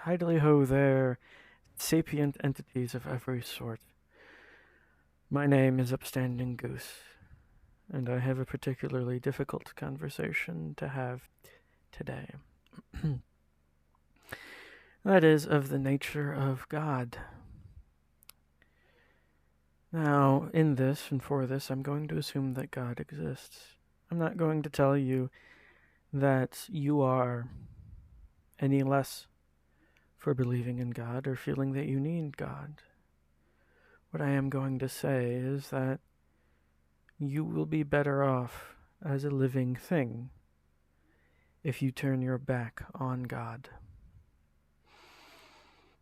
Hidely ho there, sapient entities of every sort. My name is Upstanding Goose, and I have a particularly difficult conversation to have today. That is of the nature of God. Now, in this and for this, I'm going to assume that God exists. I'm not going to tell you that you are any less for believing in God or feeling that you need God. What I am going to say is that you will be better off as a living thing if you turn your back on God.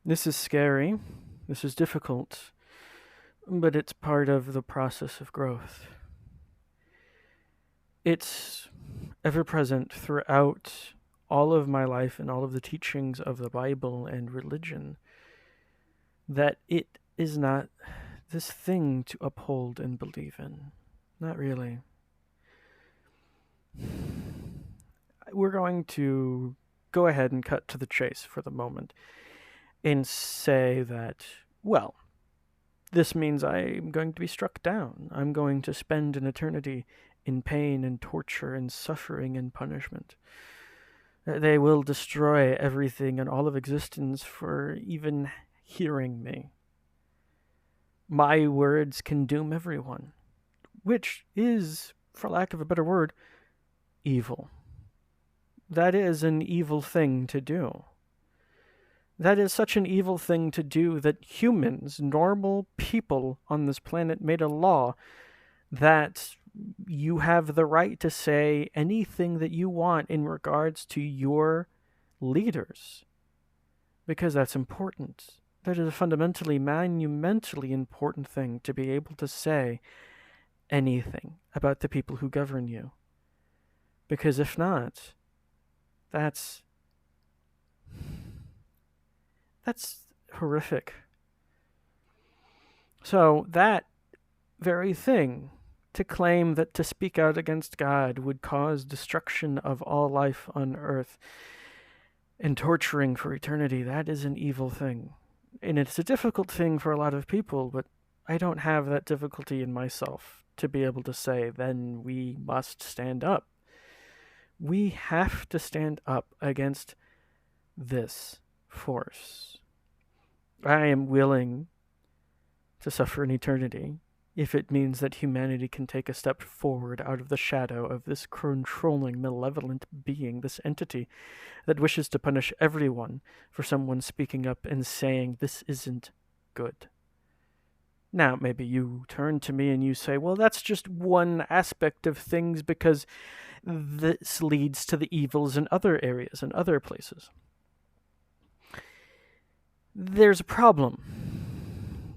This is scary, this is difficult, but it's part of the process of growth. It's ever present throughout all of my life and all of the teachings of the Bible and religion that it is not this thing to uphold and believe in. Not really. We're going to go ahead and cut to the chase for the moment and say that, well, this means I'm going to be struck down. I'm going to spend an eternity in pain and torture and suffering and punishment. They will destroy everything and all of existence for even hearing me. My words can doom everyone, which is, for lack of a better word, evil. That is an evil thing to do. That is such an evil thing to do that humans, normal people on this planet, made a law that you have the right to say anything that you want in regards to your leaders. Because that's important. That is a fundamentally, monumentally important thing to be able to say anything about the people who govern you. Because if not, that's horrific. So that very thing, to claim that to speak out against God would cause destruction of all life on earth and torturing for eternity, that is an evil thing. And it's a difficult thing for a lot of people, but I don't have that difficulty in myself to be able to say, then we must stand up. We have to stand up against this force. I am willing to suffer an eternity if it means that humanity can take a step forward out of the shadow of this controlling, malevolent being, this entity that wishes to punish everyone for someone speaking up and saying, this isn't good. Now, maybe you turn to me and you say, well, that's just one aspect of things because this leads to the evils in other areas and other places. There's a problem.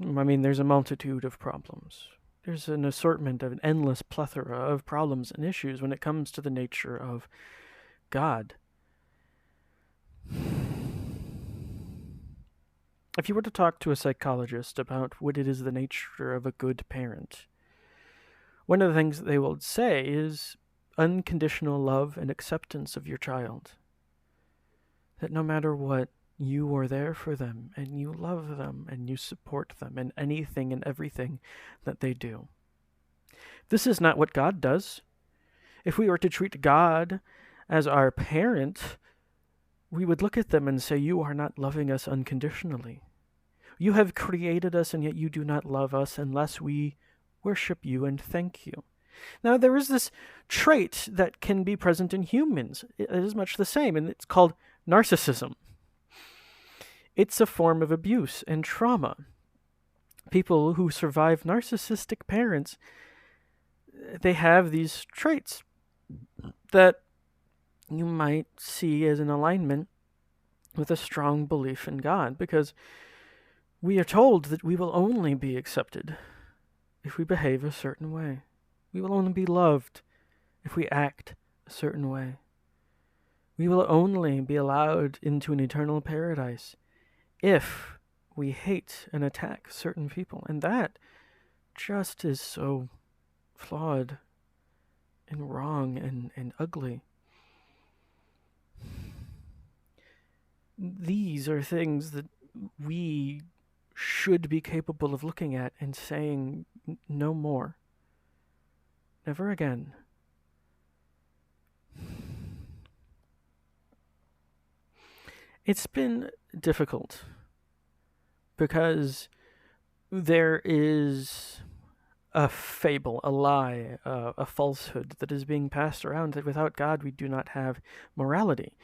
I mean, there's a multitude of problems. There's an assortment of an endless plethora of problems and issues when it comes to the nature of God. If you were to talk to a psychologist about what it is the nature of a good parent, one of the things that they will say is unconditional love and acceptance of your child. That no matter what, you are there for them, and you love them, and you support them in anything and everything that they do. This is not what God does. If we were to treat God as our parent, we would look at them and say, you are not loving us unconditionally. You have created us, and yet you do not love us unless we worship you and thank you. Now, there is this trait that can be present in humans. It is much the same, and it's called narcissism. It's a form of abuse and trauma. People who survive narcissistic parents, they have these traits that you might see as an alignment with a strong belief in God, because we are told that we will only be accepted if we behave a certain way. We will only be loved if we act a certain way. We will only be allowed into an eternal paradise if we hate and attack certain people. And that just is so flawed and wrong and ugly. These are things that we should be capable of looking at and saying, no more. Never again. It's been difficult because there is a fable, a lie, a falsehood that is being passed around that without God we do not have morality.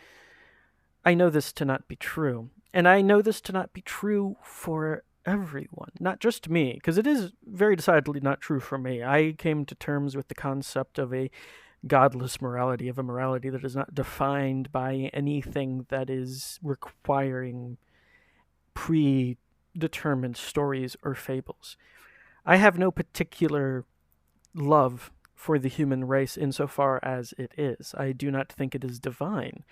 I know this to not be true. And I know this to not be true for everyone, not just me, because it is very decidedly not true for me. I came to terms with the concept of a godless morality, of a morality that is not defined by anything that is requiring predetermined stories or fables. I have no particular love for the human race insofar as it is. I do not think it is divine.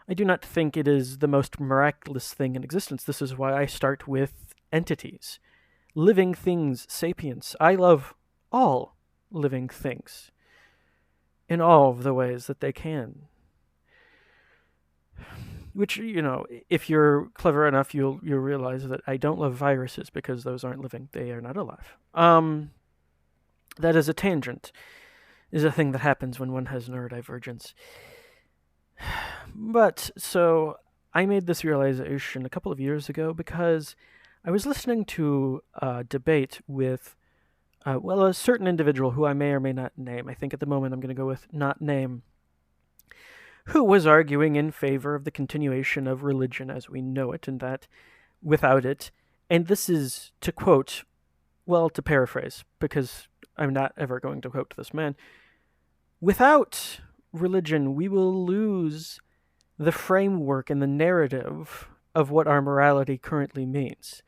I do not think it is the most miraculous thing in existence. This is why I start with entities, living things, sapience. I love all living things in all of the ways that they can. Which, if you're clever enough, you'll realize that I don't love viruses because those aren't living. They are not alive. That is a tangent. Is a thing that happens when one has neurodivergence. But, so, I made this realization a couple of years ago because I was listening to a debate with, a certain individual who I may or may not name. I think at the moment I'm going to go with not name, who was arguing in favor of the continuation of religion as we know it, and that without it, and this is to quote, to paraphrase, because I'm not ever going to quote this man, without religion, we will lose the framework and the narrative of what our morality currently means,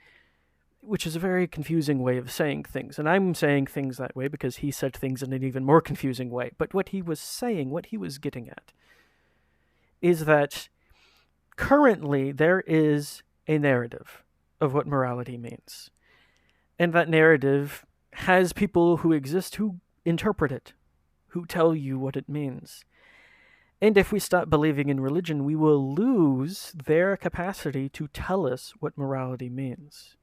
which is a very confusing way of saying things. And I'm saying things that way because he said things in an even more confusing way. But what he was saying, what he was getting at, is that currently there is a narrative of what morality means. And that narrative has people who exist who interpret it, who tell you what it means. And if we stop believing in religion, we will lose their capacity to tell us what morality means.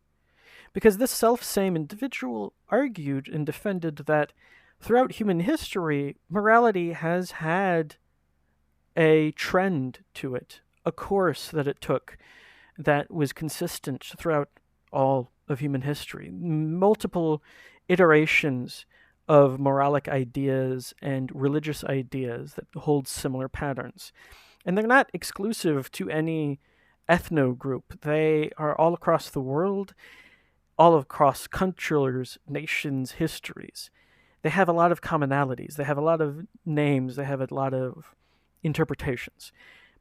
Because this self-same individual argued and defended that throughout human history, morality has had a trend to it, a course that it took that was consistent throughout all of human history. Multiple iterations of moralic ideas and religious ideas that hold similar patterns. And they're not exclusive to any ethno group. They are all across the world, all across cultures, nations, histories. They have a lot of commonalities. They have a lot of names. They have a lot of interpretations.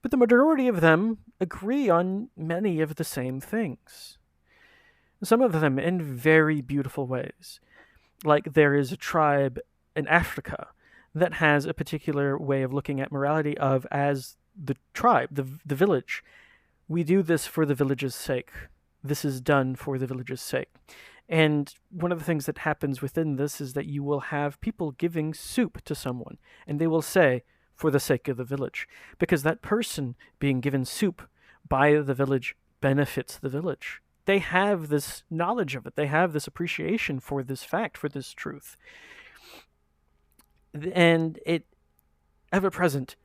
But the majority of them agree on many of the same things. Some of them in very beautiful ways. Like there is a tribe in Africa that has a particular way of looking at morality of as the tribe, the village. We do this for the village's sake. This is done for the village's sake. And one of the things that happens within this is that you will have people giving soup to someone, and they will say, for the sake of the village, because that person being given soup by the village benefits the village. They have this knowledge of it. They have this appreciation for this fact, for this truth. And it, ever present.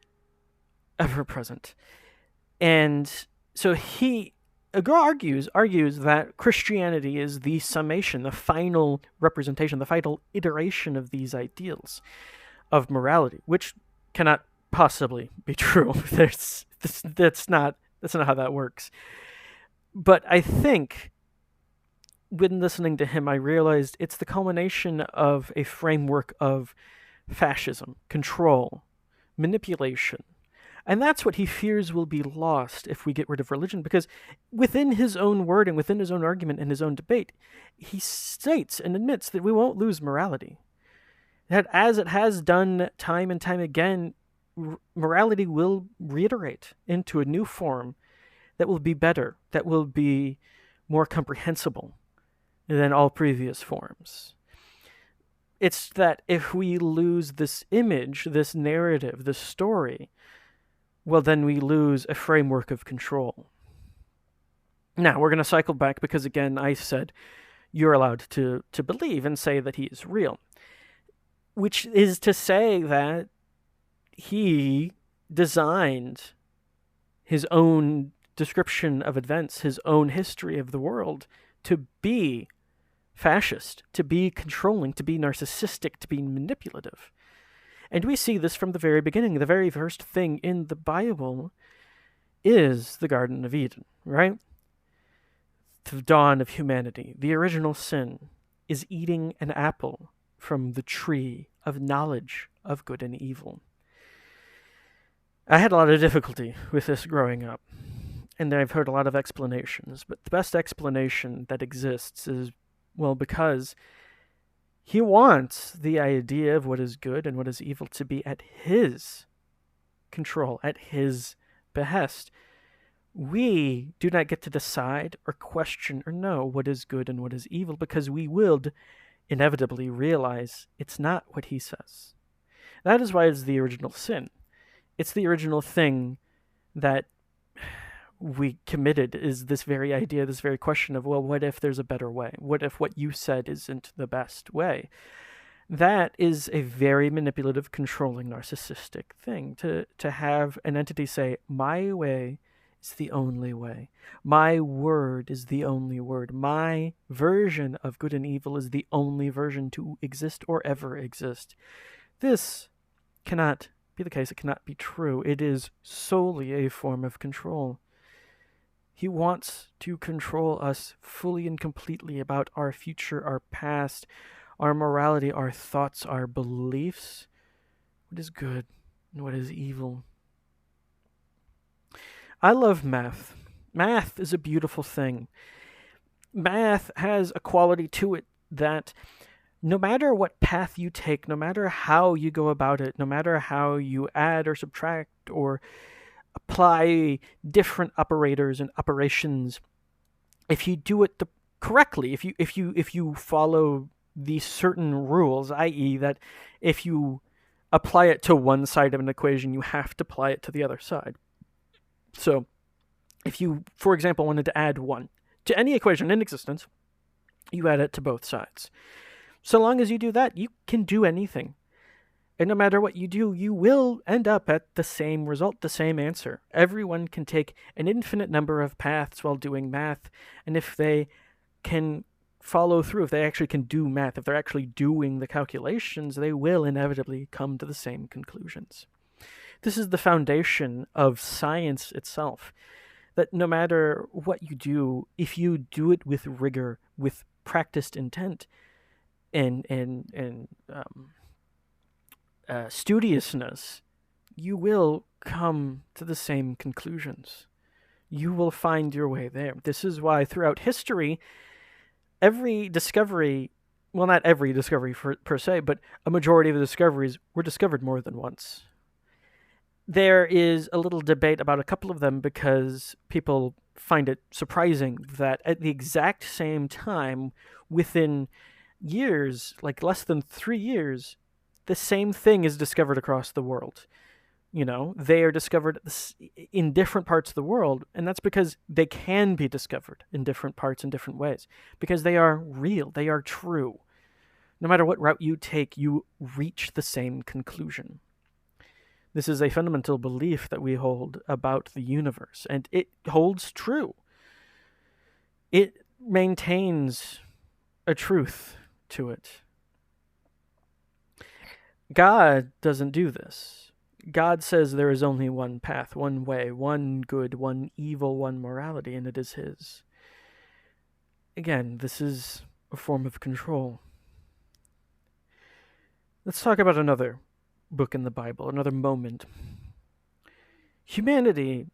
And so he argues that Christianity is the summation, the final representation, the final iteration of these ideals of morality, which cannot possibly be true. That's not how that works. But I think when listening to him, I realized it's the culmination of a framework of fascism, control, manipulation. And that's what he fears will be lost if we get rid of religion, because within his own wording, within his own argument, in his own debate, he states and admits that we won't lose morality. That as it has done time and time again, morality will reiterate into a new form that will be better, that will be more comprehensible than all previous forms. It's that if we lose this image, this narrative, this story, well, then we lose a framework of control. Now, we're going to cycle back because, again, I said you're allowed to believe and say that he is real, which is to say that he designed his own description of events, his own history of the world, to be fascist, to be controlling, to be narcissistic, to be manipulative. And we see this from the very beginning. The very first thing in the Bible is the Garden of Eden, right? The dawn of humanity. The original sin is eating an apple from the tree of knowledge of good and evil. I had a lot of difficulty with this growing up, and I've heard a lot of explanations, but the best explanation that exists is, well, because he wants the idea of what is good and what is evil to be at his control, at his behest. We do not get to decide or question or know what is good and what is evil, because we will inevitably realize it's not what he says. That is why it's the original sin. It's the original thing that we committed, is this very idea, this very question of, well, what if there's a better way? What if what you said isn't the best way? That is a very manipulative, controlling, narcissistic thing, to have an entity say, my way is the only way. My word is the only word. My version of good and evil is the only version to exist or ever exist. This cannot be the case. It cannot be true. It is solely a form of control. He wants to control us fully and completely about our future, our past, our morality, our thoughts, our beliefs, what is good and what is evil. I love math. Math is a beautiful thing. Math has a quality to it that no matter what path you take, no matter how you go about it, no matter how you add or subtract or apply different operators and operations, if you do it correctly, if you follow these certain rules, i.e., that if you apply it to one side of an equation, you have to apply it to the other side. So, if you, for example, wanted to add 1 to any equation in existence, you add it to both sides. So long as you do that, you can do anything. And no matter what you do, you will end up at the same result, the same answer. Everyone can take an infinite number of paths while doing math, and if they can follow through, if they actually can do math, if they're actually doing the calculations, they will inevitably come to the same conclusions. This is the foundation of science itself, that no matter what you do, if you do it with rigor, with practiced intent, and studiousness, you will come to the same conclusions. You will find your way there. This is why throughout history, every discovery, well, not every discovery per se, but a majority of the discoveries were discovered more than once. There is a little debate about a couple of them because people find it surprising that at the exact same time, within years, like less than 3 years, the same thing is discovered across the world. You know, they are discovered in different parts of the world, and that's because they can be discovered in different parts in different ways, because they are real, they are true. No matter what route you take, you reach the same conclusion. This is a fundamental belief that we hold about the universe, and it holds true. It maintains a truth to it. God doesn't do this. God says there is only one path, one way, one good, one evil, one morality, and it is his. Again, this is a form of control. Let's talk about another book in the Bible, another moment. Humanity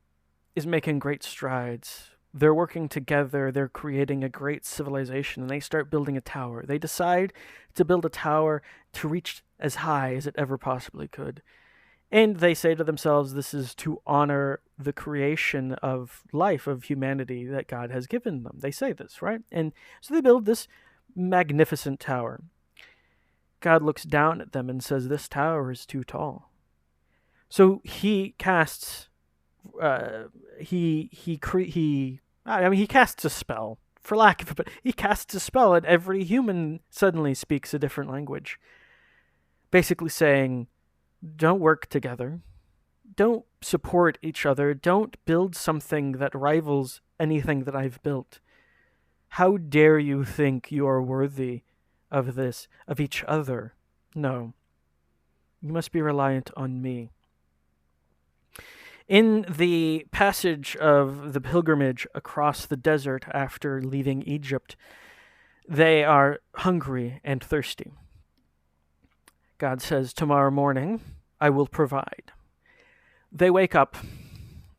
is making great strides. They're working together, they're creating a great civilization, and they start building a tower. They decide to build a tower to reach as high as it ever possibly could. And they say to themselves, this is to honor the creation of life, of humanity that God has given them. They say this, right? And so they build this magnificent tower. God looks down at them and says, this tower is too tall. So he casts, he I mean, he casts a spell, for lack of a better. He casts a spell, and every human suddenly speaks a different language. Basically saying, don't work together. Don't support each other. Don't build something that rivals anything that I've built. How dare you think you are worthy of this, of each other? No. You must be reliant on me. In the passage of the pilgrimage across the desert after leaving Egypt, they are hungry and thirsty. God says, tomorrow morning I will provide. They wake up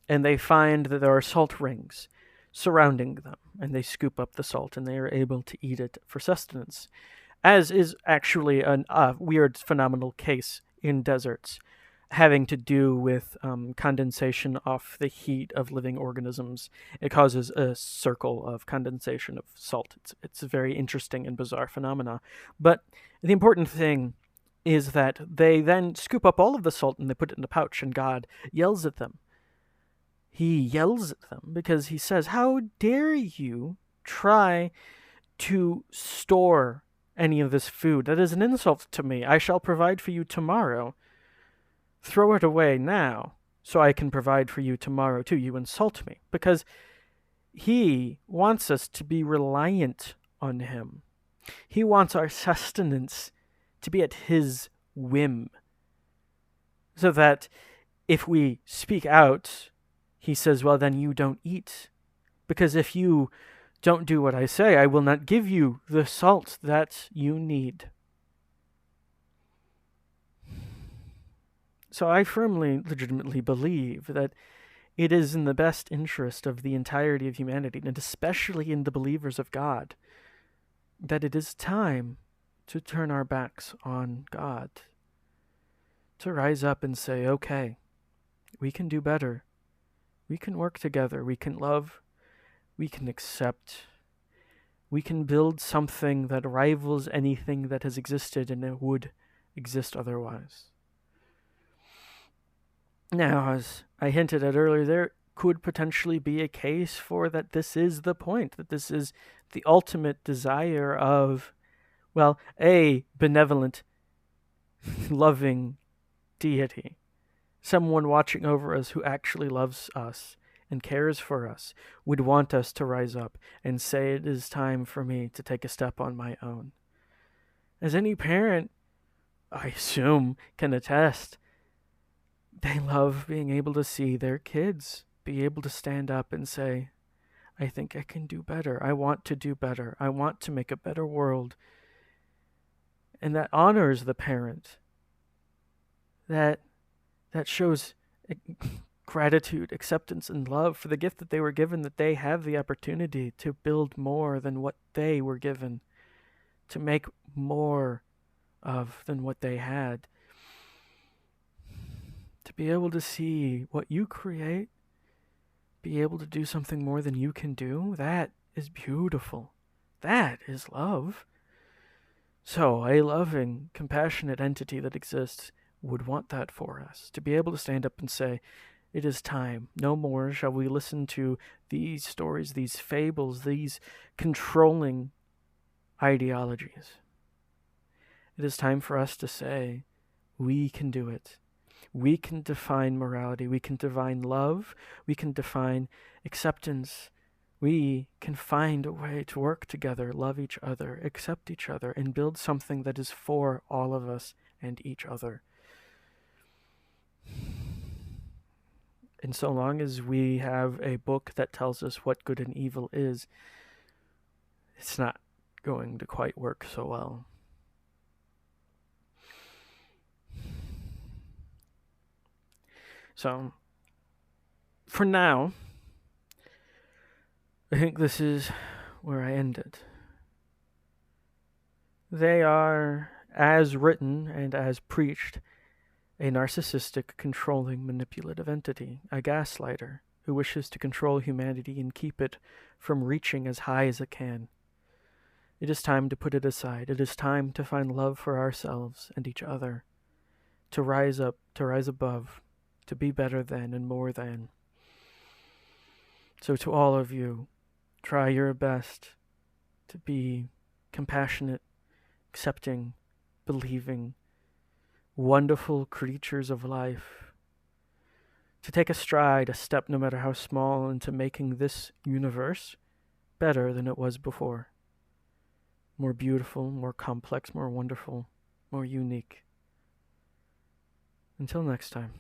and they find that there are salt rings surrounding them, and they scoop up the salt and they are able to eat it for sustenance, as is actually a weird phenomenal case in deserts having to do with condensation off the heat of living organisms. It causes a circle of condensation of salt. It's a very interesting and bizarre phenomena. But the important thing is that they then scoop up all of the salt and they put it in a pouch, and God yells at them. He yells at them because he says, how dare you try to store any of this food? That is an insult to me. I shall provide for you tomorrow. Throw it away now, so I can provide for you tomorrow too. You insult me. Because he wants us to be reliant on him. He wants our sustenance to be at his whim. So that if we speak out, he says, well, then you don't eat. Because if you don't do what I say, I will not give you the salt that you need. So I firmly, legitimately believe that it is in the best interest of the entirety of humanity, and especially in the believers of God, that it is time to turn our backs on God. To rise up and say, okay, we can do better. We can work together. We can love. We can accept. We can build something that rivals anything that has existed and it would exist otherwise. Now, as I hinted at earlier, there could potentially be a case for that this is the point, that this is the ultimate desire of, well, a benevolent, loving deity. Someone watching over us who actually loves us and cares for us, would want us to rise up and say it is time for me to take a step on my own. As any parent, I assume, can attest, they love being able to see their kids be able to stand up and say, I think I can do better. I want to do better. I want to make a better world. And that honors the parent. That shows gratitude, acceptance, and love for the gift that they were given, that they have the opportunity to build more than what they were given, to make more of than what they had. To be able to see what you create, be able to do something more than you can do, that is beautiful. That is love. So a loving, compassionate entity that exists would want that for us, to be able to stand up and say, it is time. No more shall we listen to these stories, these fables, these controlling ideologies. It is time for us to say, we can do it. We can define morality. We can define love. We can define acceptance. We can find a way to work together, love each other, accept each other, and build something that is for all of us and each other. And so long as we have a book that tells us what good and evil is, it's not going to quite work so well. So, for now, I think this is where I end it. They are, as written and as preached, a narcissistic, controlling, manipulative entity, a gaslighter who wishes to control humanity and keep it from reaching as high as it can. It is time to put it aside. It is time to find love for ourselves and each other, to rise up, to rise above, to be better than and more than. So to all of you, try your best to be compassionate, accepting, believing, wonderful creatures of life, to take a stride, a step no matter how small, into making this universe better than it was before. More beautiful, more complex, more wonderful, more unique. Until next time.